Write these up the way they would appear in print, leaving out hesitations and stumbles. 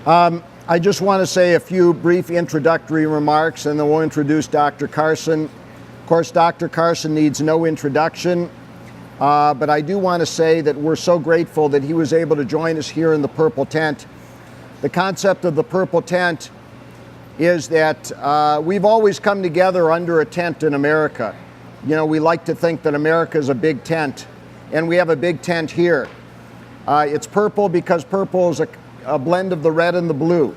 I just want to say a few brief introductory remarks, and then we'll introduce Dr. Carson. Of course, Dr. Carson needs no introduction, but I do want to say that we're so grateful that he was able to join us here in the Purple Tent. The concept of the Purple Tent is that we've always come together under a tent in America. You know, we like to think that America is a big tent, and we have a big tent here. It's purple because purple is a blend of the red and the blue.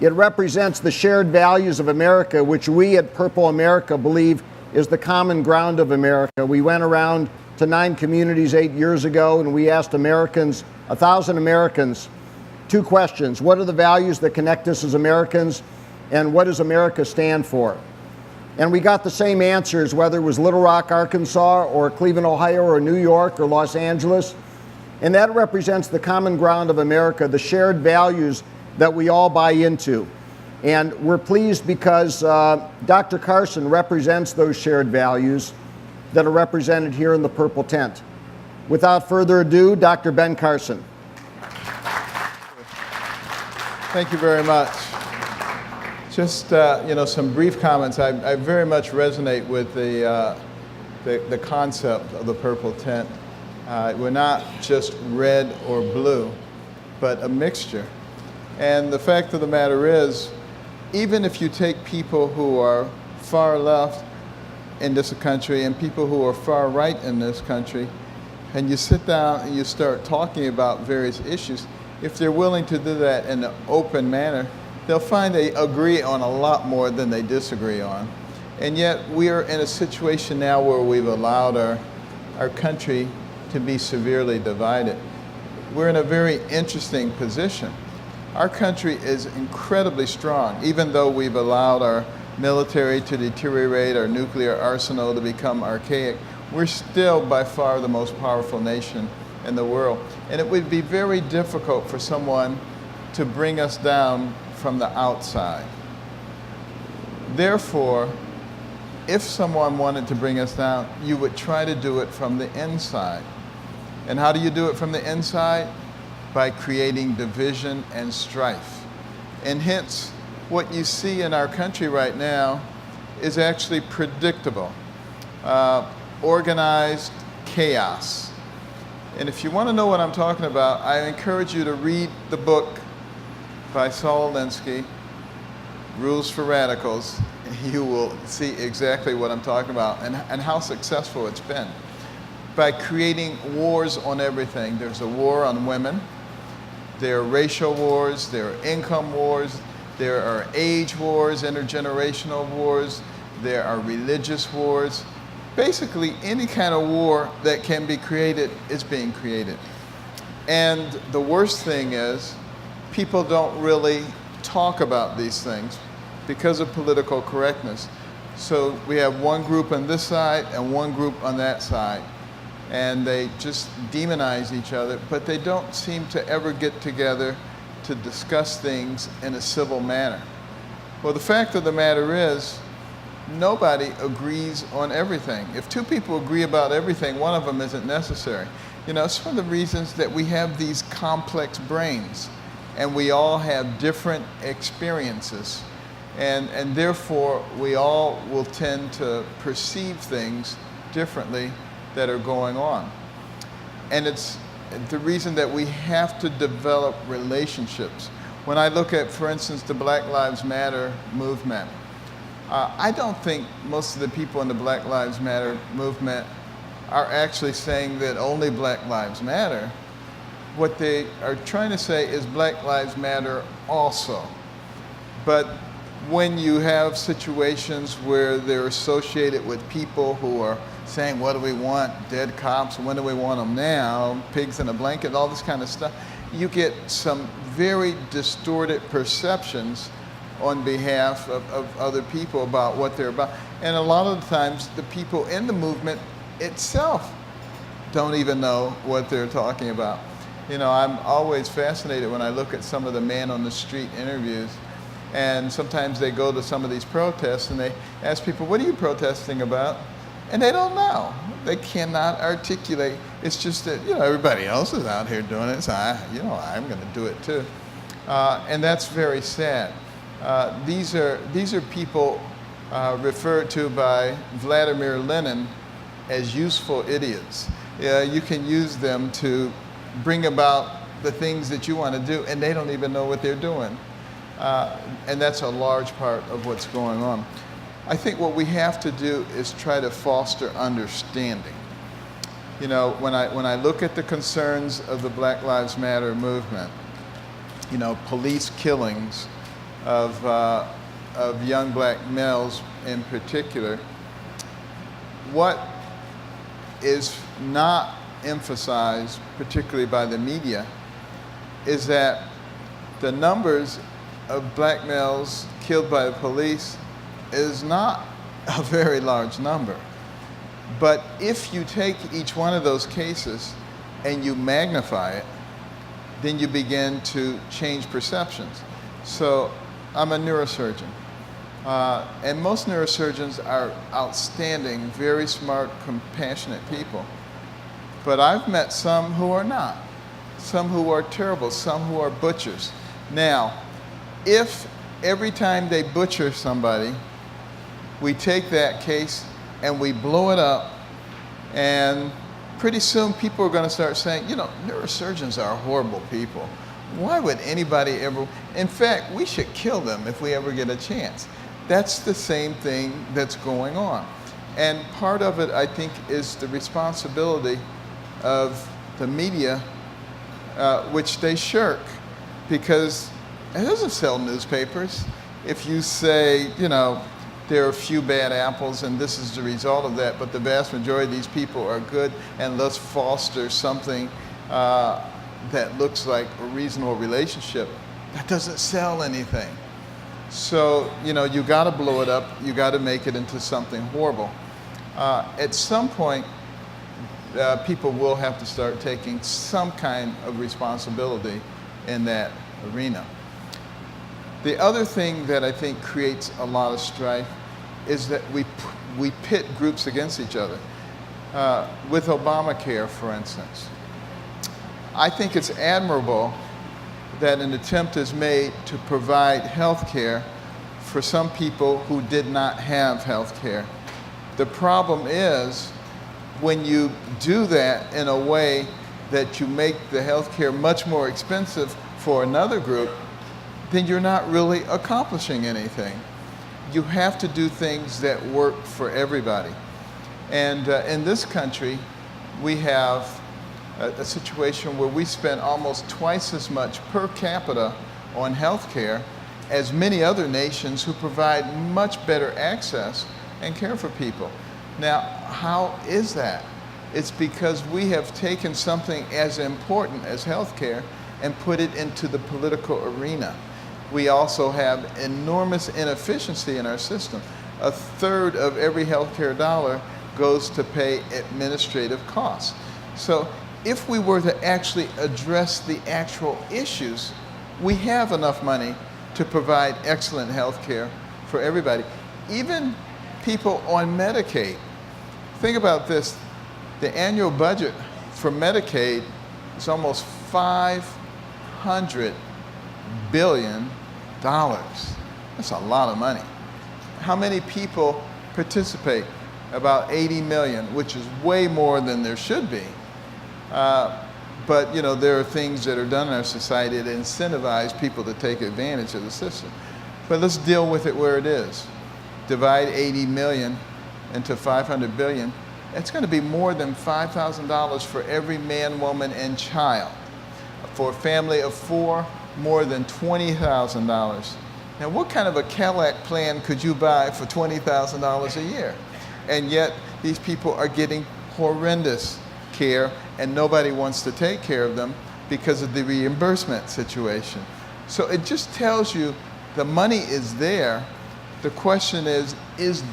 It represents the shared values of America, which we at Purple America believe is the common ground of America. We went around to 9 communities 8 years ago, and we asked Americans, 1,000 Americans, 2 questions. What are the values that connect us as Americans, and what does America stand for? And we got the same answers, whether it was Little Rock, Arkansas, or Cleveland, Ohio, or New York, or Los Angeles. And that represents the common ground of America, the shared values that we all buy into. And we're pleased because Dr. Carson represents those shared values that are represented here in the Purple Tent. Without further ado, Dr. Ben Carson. Thank you very much. Just some brief comments. I very much resonate with the concept of the Purple Tent. We're not just red or blue, but a mixture. And the fact of the matter is, even if you take people who are far left in this country and people who are far right in this country, and you sit down and you start talking about various issues, if they're willing to do that in an open manner, they'll find they agree on a lot more than they disagree on. And yet we are in a situation now where we've allowed our country to be severely divided. We're in a very interesting position. Our country is incredibly strong, even though we've allowed our military to deteriorate, our nuclear arsenal to become archaic. We're still by far the most powerful nation in the world. And it would be very difficult for someone to bring us down from the outside. Therefore, if someone wanted to bring us down, you would try to do it from the inside. And how do you do it from the inside? By creating division and strife. And hence, what you see in our country right now is actually predictable. Organized chaos. And if you want to know what I'm talking about, I encourage you to read the book by Saul Alinsky, Rules for Radicals. You will see exactly what I'm talking about and how successful it's been. By creating wars on everything. There's a war on women, there are racial wars, there are income wars, there are age wars, intergenerational wars, there are religious wars. Basically, any kind of war that can be created is being created. And the worst thing is, people don't really talk about these things because of political correctness. So we have one group on this side and one group on that side. And they just demonize each other, but they don't seem to ever get together to discuss things in a civil manner. Well, the fact of the matter is, nobody agrees on everything. If 2 people agree about everything, one of them isn't necessary. You know, it's one of the reasons that we have these complex brains, and we all have different experiences. And therefore, we all will tend to perceive things differently that are going on. And it's the reason that we have to develop relationships. When I look at, for instance, the Black Lives Matter movement, I don't think most of the people in the Black Lives Matter movement are actually saying that only Black Lives Matter. What they are trying to say is Black Lives Matter also. But when you have situations where they're associated with people who are saying, what do we want? Dead cops, when do we want them now? Pigs in a blanket, all this kind of stuff. You get some very distorted perceptions on behalf of other people about what they're about. And a lot of the times, the people in the movement itself don't even know what they're talking about. You know, I'm always fascinated when I look at some of the man on the street interviews. And sometimes they go to some of these protests and they ask people, what are you protesting about? And they don't know. They cannot articulate. It's just that, you know, everybody else is out here doing it, so I'm going to do it too. And that's very sad. These are people referred to by Vladimir Lenin as useful idiots. You can use them to bring about the things that you want to do, and they don't even know what they're doing. And that's a large part of what's going on. I think what we have to do is try to foster understanding. You know, when I look at the concerns of the Black Lives Matter movement, you know, police killings of young black males in particular, what is not emphasized, particularly by the media, is that the numbers of black males killed by the police is not a very large number. But if you take each one of those cases and you magnify it, then you begin to change perceptions. So I'm a neurosurgeon, and most neurosurgeons are outstanding, very smart, compassionate people. But I've met some who are not, some who are terrible, some who are butchers. Now, if every time they butcher somebody, we take that case and we blow it up, and pretty soon people are going to start saying, you know, neurosurgeons are horrible people. Why would anybody ever? In fact, we should kill them if we ever get a chance. That's the same thing that's going on. And part of it, I think, is the responsibility of the media, which they shirk, because it doesn't sell newspapers. If you say, you know, there are a few bad apples and this is the result of that, but the vast majority of these people are good, and let's foster something that looks like a reasonable relationship, that doesn't sell anything. So, you know, you got to blow it up, you got to make it into something horrible. At some point, people will have to start taking some kind of responsibility in that arena. The other thing that I think creates a lot of strife is that we pit groups against each other. With Obamacare, for instance, I think it's admirable that an attempt is made to provide health care for some people who did not have health care. The problem is when you do that in a way that you make the health care much more expensive for another group, then you're not really accomplishing anything. You have to do things that work for everybody. And in this country, we have a situation where we spend almost twice as much per capita on health care as many other nations who provide much better access and care for people. Now, how is that? It's because we have taken something as important as health care and put it into the political arena. We also have enormous inefficiency in our system. A third of every healthcare dollar goes to pay administrative costs. So if we were to actually address the actual issues, we have enough money to provide excellent healthcare for everybody. Even people on Medicaid. Think about this. The annual budget for Medicaid is almost $500 billion. That's a lot of money. How many people participate? About 80 million, which is way more than there should be. But you know, there are things that are done in our society that incentivize people to take advantage of the system. But let's deal with it where it is. Divide 80 million into 500 billion. It's going to be more than $5,000 for every man, woman, and child. For a family of 4, more than $20,000. Now, what kind of a Cadillac plan could you buy for $20,000 a year? And yet, these people are getting horrendous care, and nobody wants to take care of them because of the reimbursement situation. So it just tells you the money is there. The question is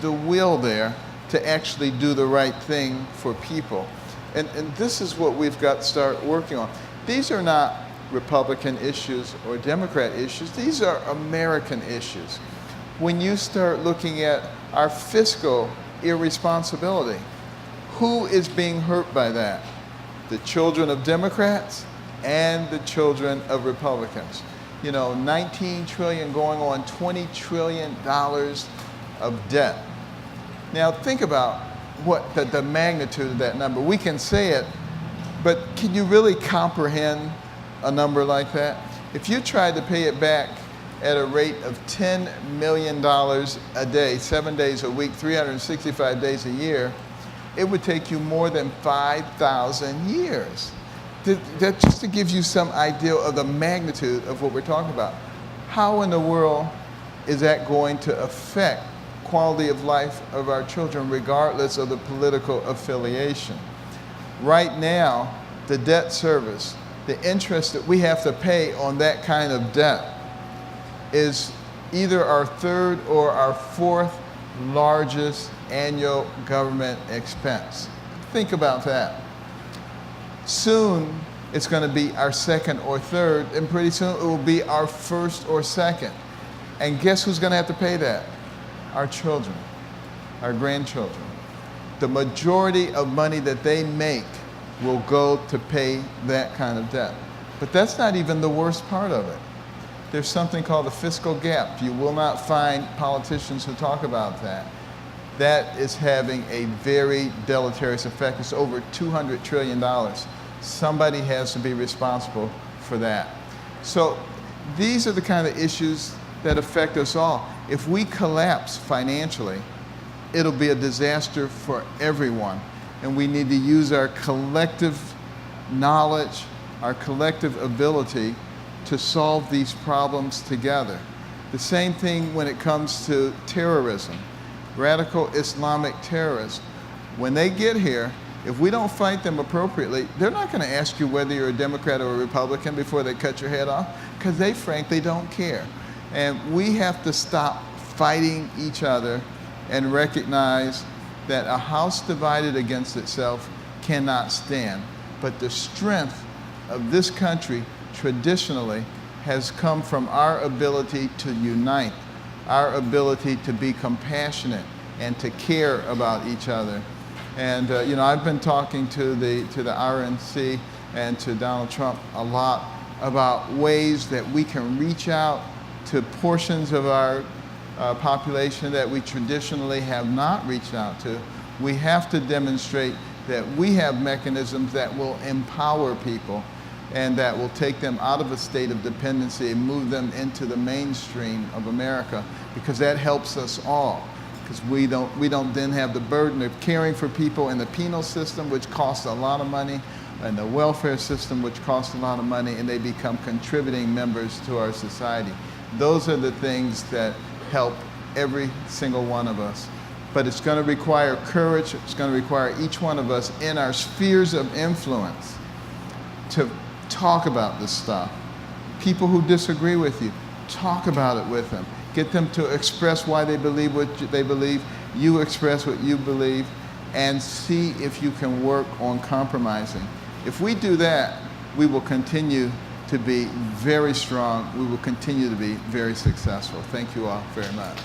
the will there to actually do the right thing for people? And this is what we've got to start working on. These are not Republican issues or Democrat issues. These are American issues. When you start looking at our fiscal irresponsibility, who is being hurt by that? The children of Democrats and the children of Republicans. 19 trillion going on $20 trillion of debt. Now think about what the magnitude of that number. We can say it, but can you really comprehend a number like that? If you tried to pay it back at a rate of $10 million a day, 7 days a week, 365 days a year, it would take you more than 5,000 years. That just to give you some idea of the magnitude of what we're talking about. How in the world is that going to affect quality of life of our children regardless of the political affiliation? Right now, the debt service, the interest that we have to pay on that kind of debt is either our third or our fourth largest annual government expense. Think about that. Soon, it's going to be our second or third, and pretty soon it will be our first or second. And guess who's going to have to pay that? Our children, our grandchildren. The majority of money that they make will go to pay that kind of debt. But that's not even the worst part of it. There's something called the fiscal gap. You will not find politicians who talk about that. That is having a very deleterious effect. It's over $200 trillion. Somebody has to be responsible for that. So these are the kind of issues that affect us all. If we collapse financially, it'll be a disaster for everyone. And we need to use our collective knowledge, our collective ability to solve these problems together. The same thing when it comes to terrorism. Radical Islamic terrorists, when they get here, if we don't fight them appropriately, they're not going to ask you whether you're a Democrat or a Republican before they cut your head off, because they frankly don't care. And we have to stop fighting each other and recognize that a house divided against itself cannot stand. But the strength of this country traditionally has come from our ability to unite, our ability to be compassionate and to care about each other. And I've been talking to the RNC and to Donald Trump a lot about ways that we can reach out to portions of our population that we traditionally have not reached out to. We have to demonstrate that we have mechanisms that will empower people and that will take them out of a state of dependency and move them into the mainstream of America, because that helps us all. Because we don't then have the burden of caring for people in the penal system, which costs a lot of money, and the welfare system, which costs a lot of money, and they become contributing members to our society. Those are the things that help every single one of us. But it's going to require courage. It's going to require each one of us in our spheres of influence to talk about this stuff. People who disagree with you, talk about it with them. Get them to express why they believe what they believe. You express what you believe, and see if you can work on compromising. If we do that, we will continue to be very strong. We will continue to be very successful. Thank you all very much.